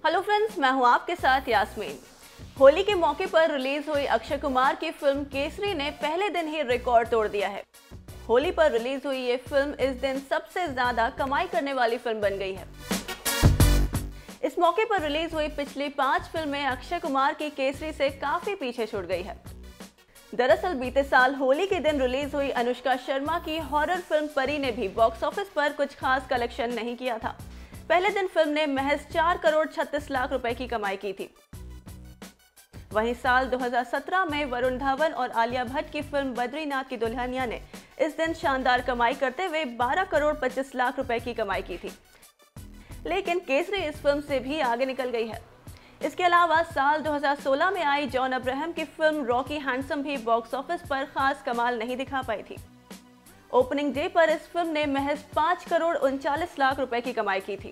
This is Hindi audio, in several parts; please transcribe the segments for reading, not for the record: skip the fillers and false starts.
हेलो फ्रेंड्स, मैं हूं आपके साथ यास्मीन। होली के मौके पर रिलीज हुई अक्षय कुमार की फिल्म केसरी ने पहले दिन ही रिकॉर्ड तोड़ दिया है। होली पर रिलीज हुई ये फिल्म इस दिन सबसे ज्यादा कमाई करने वाली फिल्म बन गई है। इस मौके पर रिलीज हुई पिछली 5 फिल्में अक्षय कुमार की केसरी से काफी पीछे छूट गई है। दरअसल बीते साल होली के दिन रिलीज हुई अनुष्का शर्मा की हॉरर फिल्म परी ने भी बॉक्स ऑफिस पर कुछ खास कलेक्शन नहीं किया था। पहले दिन फिल्म ने महज 4 करोड़ 36 लाख रुपए की कमाई की थी। वहीं साल 2017 में वरुण धवन और आलिया भट्ट की फिल्म बद्रीनाथ की दुल्हनिया ने इस दिन शानदार कमाई करते हुए 12 करोड़ 25 लाख रुपए की कमाई की थी। लेकिन केसरी इस फिल्म से भी आगे निकल गई है। इसके अलावा साल 2016 में आई जॉन अब्राहम की फिल्म रॉकी हैंडसम भी बॉक्स ऑफिस पर खास कमाल नहीं दिखा पाई थी। ओपनिंग डे पर इस फिल्म ने महज 5 करोड़ 39 लाख रुपए की कमाई की थी।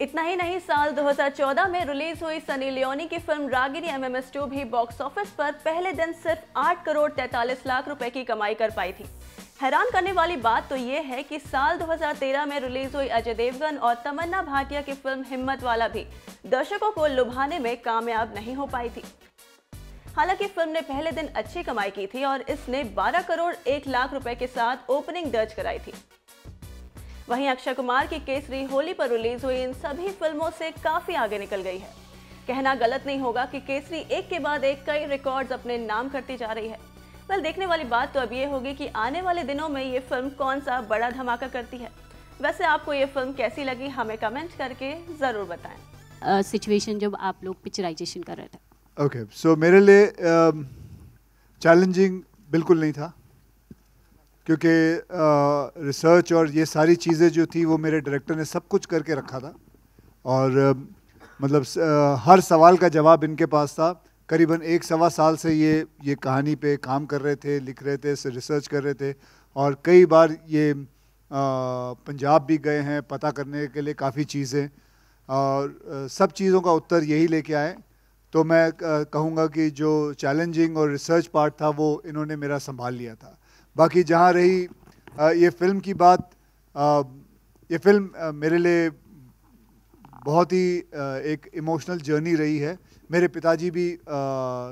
इतना ही नहीं, साल 2014 में रिलीज हुई सनी लियोनी की फिल्म रागिनी MMS2 भी बॉक्स ऑफिस पर पहले दिन सिर्फ 8 करोड़ 43 लाख रुपए की कमाई कर पाई थी। हैरान करने वाली बात तो ये है कि साल 2013 में रिलीज हुई अजय देवगन और तमन्ना भाटिया की फिल्म हिम्मत वाला भी दर्शकों को लुभाने में कामयाब नहीं हो पाई थी। हालांकि फिल्म ने पहले दिन अच्छी कमाई की थी और इसने 12 करोड़ 1 लाख रुपए के साथ ओपनिंग दर्ज कराई थी। वहीं अक्षय कुमार की केसरी होली पर रिलीज हुई इन सभी फिल्मों से काफी आगे निकल गई है। कहना गलत नहीं होगा कि केसरी एक के बाद एक कई रिकॉर्ड्स अपने नाम करती जा रही है। देखने वाली बात तो अब ये होगी कि आने वाले दिनों में ये फिल्म कौन सा बड़ा धमाका करती है। वैसे आपको ये फिल्म कैसी लगी, हमें कमेंट करके जरूर बताएं। सिचुएशन जब आप लोग पिक्चराइजेशन कर रहे थे। ओके, सो मेरे लिए चैलेंजिंग बिल्कुल नहीं था, क्योंकि रिसर्च और ये सारी चीज़ें जो थी वो मेरे डायरेक्टर ने सब कुछ करके रखा था। और मतलब हर सवाल का जवाब इनके पास था। करीबन 1-1.25 साल से ये कहानी पे काम कर रहे थे, लिख रहे थे, रिसर्च कर रहे थे। और कई बार ये पंजाब भी गए हैं पता करने के लिए काफ़ी चीज़ें, और सब चीज़ों का उत्तर यही लेके आए। तो मैं कहूँगा कि जो चैलेंजिंग और रिसर्च पार्ट था वो इन्होंने मेरा संभाल लिया था। बाकी जहाँ रही ये फिल्म की बात, ये फिल्म मेरे लिए बहुत ही एक इमोशनल जर्नी रही है। मेरे पिताजी भी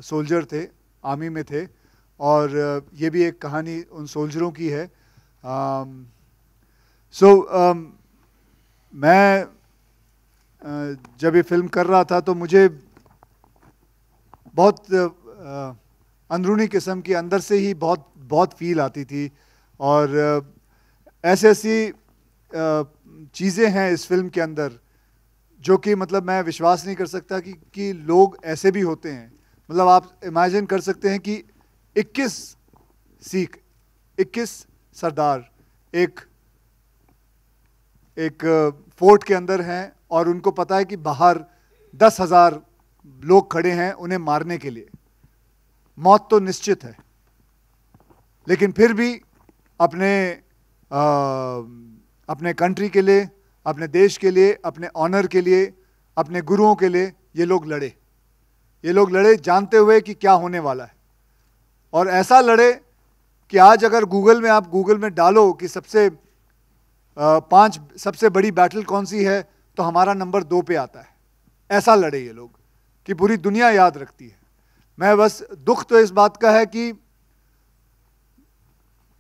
सोल्जर थे, आर्मी में थे, और ये भी एक कहानी उन सोल्जरों की है। मैं जब ये फिल्म कर रहा था तो मुझे बहुत अंदरूनी किस्म की अंदर से ही बहुत फील आती थी। और ऐसी चीज़ें हैं इस फिल्म के अंदर जो कि मतलब मैं विश्वास नहीं कर सकता कि लोग ऐसे भी होते हैं। मतलब आप इमेजिन कर सकते हैं कि 21 सिख, 21 सरदार एक फोर्ट के अंदर हैं और उनको पता है कि बाहर 10,000 लोग खड़े हैं उन्हें मारने के लिए। मौत तो निश्चित है, लेकिन फिर भी अपने कंट्री के लिए, अपने देश के लिए, अपने ऑनर के लिए, अपने गुरुओं के लिए ये लोग लड़े जानते हुए कि क्या होने वाला है। और ऐसा लड़े कि आज अगर आप गूगल में डालो कि 5 सबसे बड़ी बैटल कौन सी है, तो हमारा नंबर 2 पे आता है। ऐसा लड़े ये लोग कि पूरी दुनिया याद रखती है। मैं बस दुख तो इस बात का है कि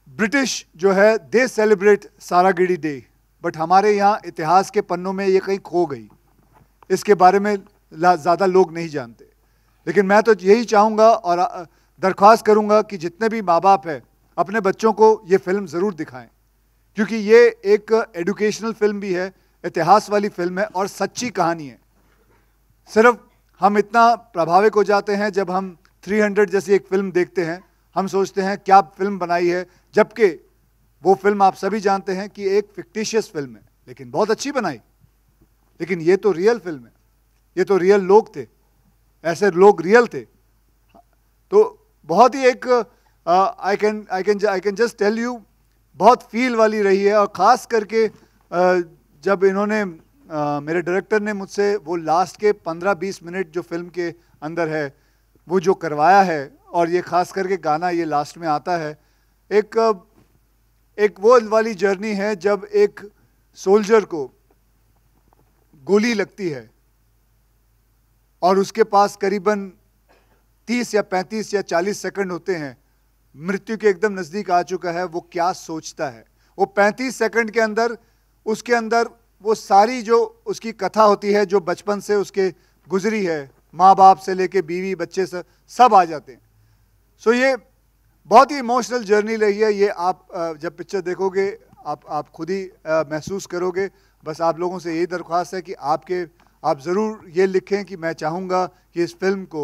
ब्रिटिश जो है दे सेलिब्रेट सारागिड़ी डे, बट हमारे यहाँ इतिहास के पन्नों में ये कहीं खो गई। इसके बारे में ज़्यादा लोग नहीं जानते। लेकिन मैं तो यही चाहूँगा और दरख्वास्त करूँगा कि जितने भी माँ बाप हैं अपने बच्चों को ये फिल्म ज़रूर दिखाएं, क्योंकि ये एक एजुकेशनल फिल्म भी है, इतिहास वाली फिल्म है और सच्ची कहानी है। सिर्फ हम इतना प्रभावित हो जाते हैं जब हम 300 जैसी एक फिल्म देखते हैं, हम सोचते हैं क्या फिल्म बनाई है, जबकि वो फिल्म आप सभी जानते हैं कि एक फिक्टिशियस फिल्म है, लेकिन बहुत अच्छी बनाई। लेकिन ये तो रियल फिल्म है, ये तो रियल लोग थे, ऐसे लोग रियल थे। तो बहुत ही एक I can just tell you बहुत फील वाली रही है। और ख़ास करके जब इन्होंने मेरे डायरेक्टर ने मुझसे वो लास्ट के 15-20 मिनट जो फिल्म के अंदर है वो जो करवाया है, और ये ख़ास करके गाना ये लास्ट में आता है, एक वो वाली जर्नी है जब एक सोल्जर को गोली लगती है और उसके पास करीबन 30 या 35 या 40 सेकंड होते हैं, मृत्यु के एकदम नज़दीक आ चुका है, वो क्या सोचता है? वो 35 सेकंड के अंदर उसके अंदर वो सारी जो उसकी कथा होती है, जो बचपन से उसके गुजरी है, माँ बाप से लेके बीवी बच्चे से सब आ जाते हैं। सो ये बहुत ही इमोशनल जर्नी रही है। ये आप जब पिक्चर देखोगे आप खुद ही महसूस करोगे। बस आप लोगों से यही दरख्वास्त है कि आप ज़रूर ये लिखें कि मैं चाहूँगा कि इस फिल्म को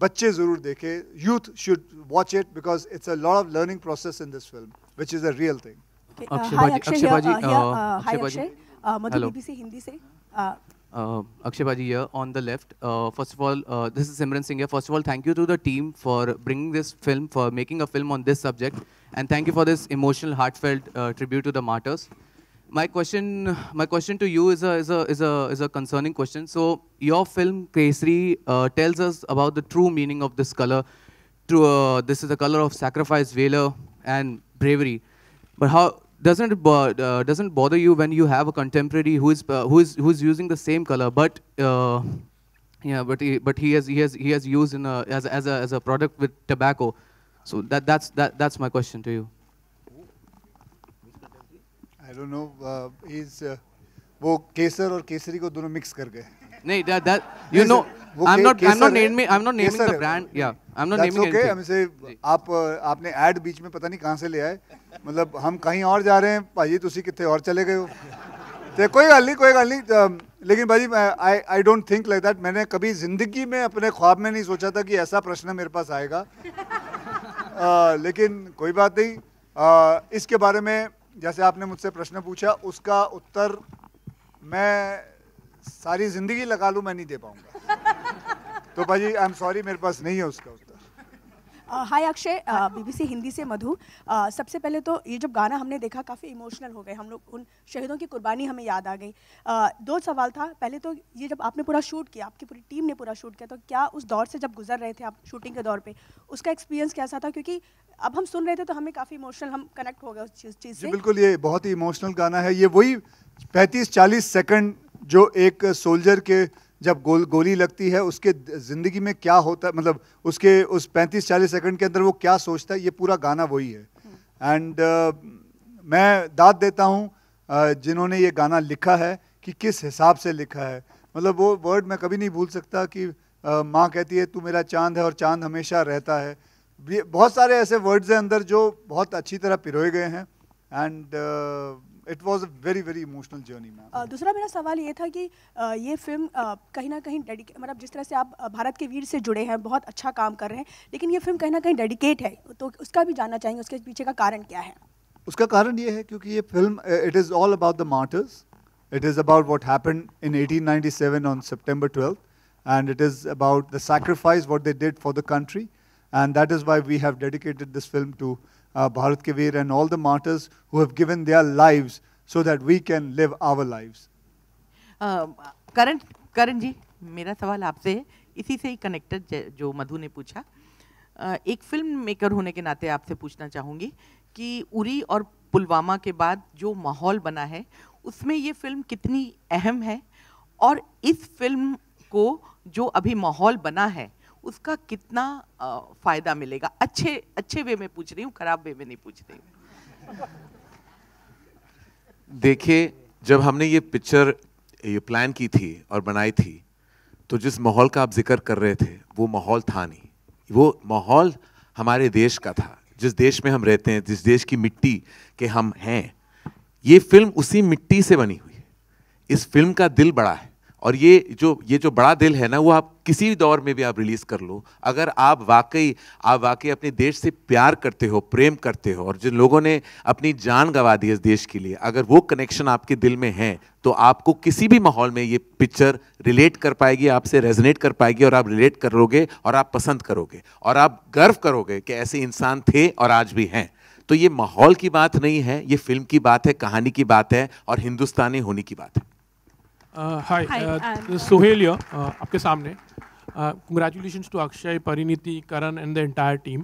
बच्चे ज़रूर देखें। Youth should watch it because it's a lot of learning process in this film which is a real thing. Madhu BBC Hindi से Akshay Baji here on the left. First of all, this is Simran Singh here. First of all, thank you to the team for bringing this film, for making a film on this subject, and thank you for this emotional, heartfelt tribute to the martyrs. My question to you is a concerning question. So, your film Kesari tells us about the true meaning of this color. This is the color of sacrifice, valor, and bravery. But how doesn't bother you when you have a contemporary who is using the same color, but he has used as a product with tobacco? So that's my question to you. I don't know. वो केसर और केसरी को दोनों मिक्स कर गए। नहीं, that you know, I'm not naming the brand. Yeah, I'm not naming anything. हम इसे आपने ऐड बीच में पता नहीं कहाँ से ले आए। मतलब हम कहीं और जा रहे हैं, भाजी तुसी कितने और चले गए हो। तो कोई गल नहीं। लेकिन भाजी I don't think like that. मैंने कभी जिंदगी में अपने ख्वाब में नहीं सोचा था कि ऐसा प्रश्न मेरे पास आएगा। लेकिन कोई बात नहीं। इसके बारे में जैसे आपने मुझसे प्रश्न पूछा, उसका उत्तर मैं सारी जिंदगी लगा लूं, मैं नहीं दे पाऊंगा। तो भाजी आई एम सॉरी, मेरे पास नहीं है उसका उत्तर। हाय अक्षय, BBC हिंदी से मधु। सबसे पहले तो ये जब गाना हमने देखा काफ़ी इमोशनल हो गए हम लोग, उन शहीदों की कुर्बानी हमें याद आ गई। दो सवाल था। पहले तो ये जब आपने पूरा शूट किया, आपकी पूरी टीम ने पूरा शूट किया, तो क्या उस दौर से जब गुजर रहे थे आप शूटिंग के दौर पे, उसका एक्सपीरियंस कैसा था? क्योंकि अब हम सुन रहे थे तो हमें काफ़ी इमोशनल, हम कनेक्ट हो गए उस चीज़ से। बिल्कुल, ये बहुत ही इमोशनल गाना है। ये वही 35-40 सेकंड जो एक सोल्जर के जब गोली लगती है उसके ज़िंदगी में क्या होता है, मतलब उसके उस 35-40 सेकंड के अंदर वो क्या सोचता है, ये पूरा गाना वही है। एंड मैं दाद देता हूँ जिन्होंने ये गाना लिखा है कि किस हिसाब से लिखा है। मतलब वो वर्ड मैं कभी नहीं भूल सकता कि माँ कहती है तू मेरा चांद है और चांद हमेशा रहता है। बहुत सारे ऐसे वर्ड्स हैं अंदर जो बहुत अच्छी तरह पिरोए गए हैं। And it was a very very emotional journey ma'am. दूसरा मेरा सवाल ये था कि ये फिल्म कहीं ना कहीं मतलब जिस तरह से आप भारत के वीर से जुड़े हैं, बहुत अच्छा काम कर रहे हैं, लेकिन ये फिल्म कहीं ना कहीं डेडिकेट है, तो उसका भी जानना चाहेंगे, उसके पीछे का कारण क्या है? उसका कारण ये है क्योंकि ये film it is all about the martyrs. It is about what happened in 1897 on September 12th, and it is about the sacrifice what they did for the country, and that is why we have dedicated this film to Bharat Ke Veer and all the martyrs who have given their lives so that we can live our lives. करण जी, मेरा सवाल आपसे है, इसी से ही कनेक्टेड जो मधु ने पूछा। एक फिल्म मेकर होने के नाते आपसे पूछना चाहूँगी कि उरी और पुलवामा के बाद जो माहौल बना है उसमें ये फिल्म कितनी अहम है, और इस फिल्म को जो अभी माहौल बना है उसका कितना फ़ायदा मिलेगा? अच्छे वे में पूछ रही हूँ, खराब वे में नहीं पूछ रही हूँ। देखिए, जब हमने ये पिक्चर प्लान की थी और बनाई थी, तो जिस माहौल का आप जिक्र कर रहे थे वो माहौल था नहीं। वो माहौल हमारे देश का था, जिस देश में हम रहते हैं, जिस देश की मिट्टी के हम हैं। ये फिल्म उसी मिट्टी से बनी हुई है। इस फिल्म का दिल बड़ा है, और ये जो बड़ा दिल है ना, वो आप किसी भी दौर में भी आप रिलीज कर लो। अगर आप वाकई अपने देश से प्यार करते हो, प्रेम करते हो, और जिन लोगों ने अपनी जान गंवा दी इस देश के लिए, अगर वो कनेक्शन आपके दिल में है, तो आपको किसी भी माहौल में ये पिक्चर रिलेट कर पाएगी, आपसे रेजोनेट कर पाएगी, और आप रिलेट करोगे और आप पसंद करोगे और आप गर्व करोगे कि ऐसे इंसान थे और आज भी हैं। तो ये माहौल की बात नहीं है, ये फिल्म की बात है, कहानी की बात है, और हिंदुस्तानी होने की बात है। हाय, सोहेल आपके सामने। Congratulations to Akshay, Parineeti, Karan and the entire team.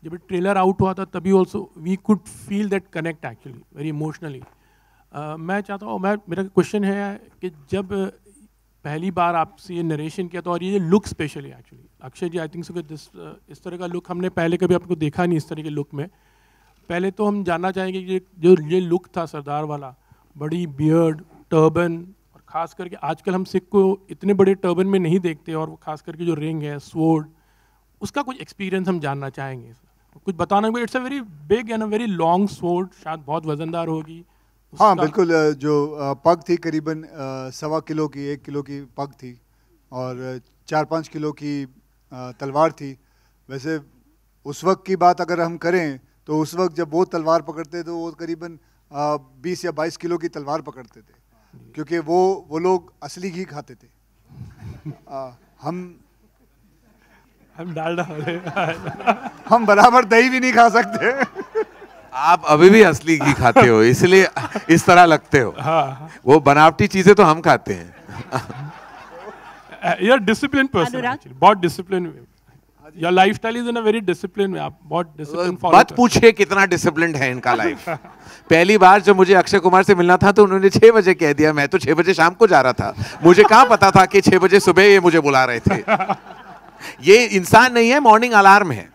जब ट्रेलर आउट हुआ था तभी also we could feel that connect actually very emotionally. मैं चाहता हूँ, मेरा क्वेश्चन है कि जब पहली बार आपसे ये नरेशन किया था, और ये look specially actually Akshay ji, I think so कि इस तरह का लुक हमने पहले कभी आपको देखा नहीं इस तरह के लुक में। पहले तो हम जानना चाहेंगे कि जो ये लुक था सरदार वाला, बड़ी बियर्ड, टर्बन, और ख़ास करके आजकल हम सिख को इतने बड़े टर्बन में नहीं देखते, और ख़ास करके जो रिंग है, स्वॉर्ड, उसका कुछ एक्सपीरियंस हम जानना चाहेंगे। कुछ बताना, it's a very big and a very long sword, शायद बहुत वजनदार होगी। हाँ बिल्कुल, जो पग थी करीबन 1.25 किलो की, 1 किलो की पग थी, और 4-5 किलो की तलवार थी। वैसे उस वक्त की बात अगर हम करें तो उस वक्त जब वो तलवार पकड़ते तो वो करीबन 20 या 22 किलो की तलवार पकड़ते थे, क्योंकि वो लोग असली घी खाते थे। हम डालडा हम बराबर दही भी नहीं खा सकते। आप अभी भी असली घी खाते हो, इसलिए इस तरह लगते हो। हाँ, वो बनावटी चीजें तो हम खाते हैं। यार डिसिप्लिन पर्सन एक्चुअली, बहुत discipline, your lifestyle is in a very discipline में, आप बहुत डिसिप्लिन फॉलो। मत पूछिए कितना डिसिप्लिन्ड है इनका लाइफ। पहली बार जब मुझे अक्षय कुमार से मिलना था तो उन्होंने 6 बजे कह दिया, मैं तो 6 बजे शाम को जा रहा था, मुझे कहाँ पता था कि 6 बजे सुबह ये मुझे बुला रहे थे। ये इंसान नहीं है, मॉर्निंग अलार्म है।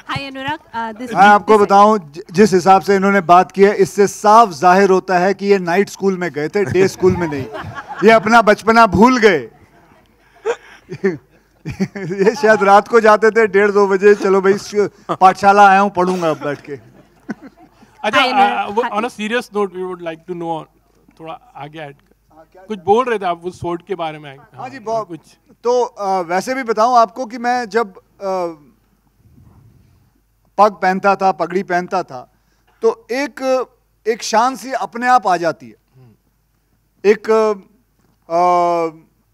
हाय अनुराग, मैं आपको बताऊं, जिस हिसाब से इन्होंने बात की है, इससे साफ जाहिर होता है कि ये नाइट स्कूल में गए थे, डे स्कूल में नहीं। ये अपना बचपना भूल गए। ये शायद रात को जाते थे 1:30-2 बजे, चलो भाई पाठशाला आया हूं, पढ़ूंगा बैठ के। अच्छा, on a serious note we would like to know, थोड़ा आगे ऐड कुछ बोल रहे थे आप वो स्वॉर्ड के बारे में। हाँ जी, बहुत कुछ। तो वैसे भी बताऊं आपको कि मैं जब पग पहनता था, पगड़ी पहनता था, तो एक शान सी अपने आप आ जाती है। एक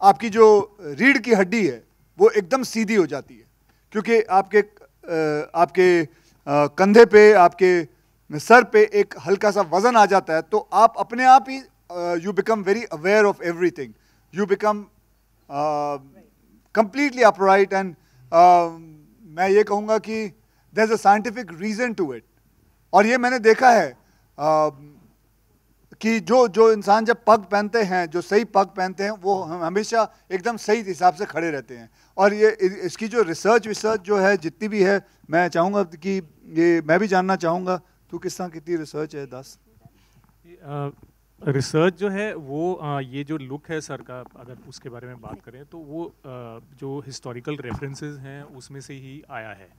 आपकी जो रीढ़ की हड्डी है वो एकदम सीधी हो जाती है, क्योंकि आपके कंधे पे, आपके सर पे एक हल्का सा वजन आ जाता है, तो आप अपने आप ही you become very aware of everything. You become completely upright, and मैं ये कहूँगा कि there's a scientific reason to it. और ये मैंने देखा है कि जो इंसान जब पग पहनते हैं, जो सही पग पहनते हैं, वो हमेशा एकदम सही हिसाब से खड़े रहते हैं। और ये इसकी जो रिसर्च जो है, जितनी भी है, मैं चाहूँगा कि ये मैं भी जानना चाहूँगा, तू कितनी रिसर्च है दास? रिसर्च जो है वो ये जो लुक है सर का, अगर उसके बारे में बात करें तो वो जो हिस्टोरिकल रेफरेंसेस हैं उसमें से ही आया है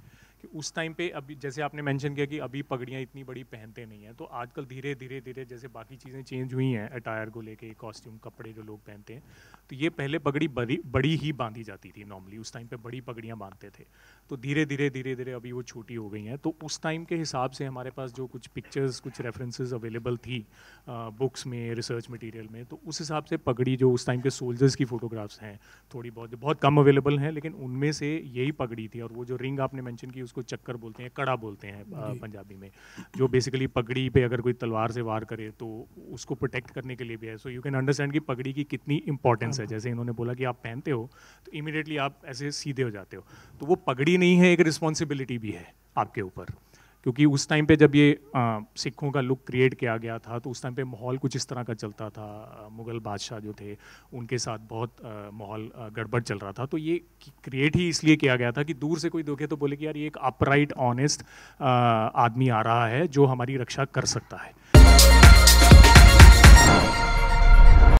कि उस टाइम पे, अभी जैसे आपने मेंशन किया कि अभी पगड़ियाँ इतनी बड़ी पहनते नहीं हैं, तो आजकल धीरे धीरे जैसे बाकी चीज़ें चेंज हुई हैं, अटायर को लेके, कॉस्ट्यूम, कपड़े जो लोग पहनते हैं, तो ये पहले पगड़ी बड़ी ही बांधी जाती थी नॉर्मली, उस टाइम पे बड़ी पगड़ियाँ बांधते थे, तो धीरे धीरे अभी वो छोटी हो गई हैं। तो उस टाइम के हिसाब से हमारे पास जो कुछ पिक्चर्स, कुछ रेफरेंसेस अवेलेबल थी बुक्स में, रिसर्च मटेरियल में, तो उस हिसाब से पगड़ी जो उस टाइम के सोल्जर्स की फ़ोटोग्राफ्स हैं, थोड़ी बहुत कम अवेलेबल हैं, लेकिन उनमें से यही पगड़ी थी। और वो जो रिंग आपने मेंशन की, उसको चक्कर बोलते हैं, कड़ा बोलते हैं पंजाबी में, जो बेसिकली पगड़ी पे अगर कोई तलवार से वार करे तो उसको प्रोटेक्ट करने के लिए भी है। सो यू कैन अंडरस्टैंड कि पगड़ी की कितनी इंपॉर्टेंस है। जैसे इन्होंने बोला कि आप पहनते हो तो इमीडिएटली आप ऐसे सीधे हो जाते हो, तो वो पगड़ी नहीं है, एक रिस्पॉन्सिबिलिटी भी है आपके ऊपर, क्योंकि उस टाइम पे जब ये सिखों का लुक क्रिएट किया गया था, तो उस टाइम पे माहौल कुछ इस तरह का चलता था, मुग़ल बादशाह जो थे उनके साथ बहुत माहौल गड़बड़ चल रहा था, तो ये क्रिएट ही इसलिए किया गया था कि दूर से कोई देखे तो बोले कि यार ये एक अपराइट ऑनेस्ट आदमी आ रहा है जो हमारी रक्षा कर सकता है।